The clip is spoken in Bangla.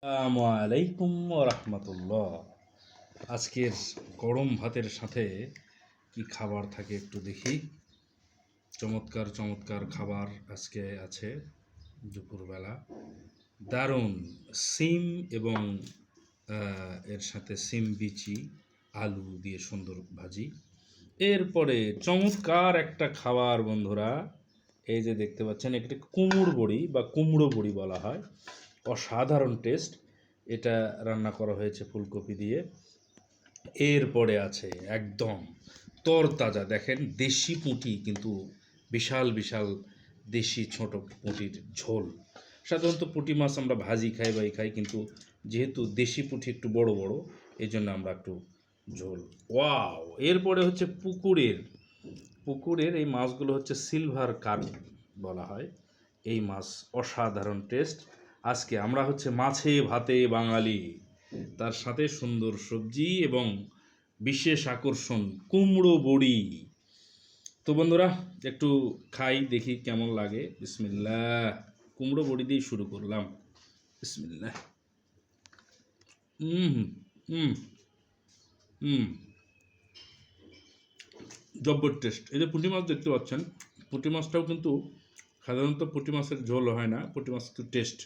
আসসালামু আলাইকুম রহমতুল্লাহ। আজকের গরম ভাতের সাথে কি খাবার থাকে একটু দেখি। চমৎকার চমৎকার খাবার আজকে আছে দুপুরবেলা। দারুণ সিম এবং এর সাথে সিম বিচি আলু দিয়ে সুন্দর ভাজি। এরপরে চমৎকার একটা খাবার বন্ধুরা, এই যে দেখতে পাচ্ছেন, একটা কুমড়ো বড়ি বা কুমড়ো বড়ি বলা হয়। অসাধারণ টেস্ট। এটা রান্না করা হয়েছে ফুলকপি দিয়ে। এরপরে আছে একদম তরতাজা, দেখেন দেশি পুঁটি, কিন্তু বিশাল বিশাল দেশি ছোট পুঁটির ঝোল। সাধারণত পুঁটি মাছ আমরা ভাজি খাই বা খাই, কিন্তু যেহেতু দেশি পুঁটি একটু বড় বড়, এই জন্য আমরা একটু ঝোল। ওয়াও! এরপরে হচ্ছে পুকুরের এই মাছগুলো হচ্ছে সিলভার কার্প বলা হয়। এই মাছ অসাধারণ টেস্ট। আজকে আমরা হচ্ছে মাছে ভাতে বাঙালি, তার সাথে সুন্দর সবজি এবং বিশেষ আকর্ষণ কুমড়ো বড়ি। তো বন্ধুরা, একটু খাই, দেখি কেমন লাগে। বিসমিল্লাহ। কুমড়ো বড়ি দিয়ে শুরু করলাম। বিসমিল্লাহ। হুম হুম হুম জব্বর টেস্ট। এই যে পুঁটি মাছ দেখতে পাচ্ছেন, পুঁটি মাছটাও কিন্তু সাধারণত পুঁটি মাছের ঝোল হয় না, পুঁটি মাছ একটু টেস্ট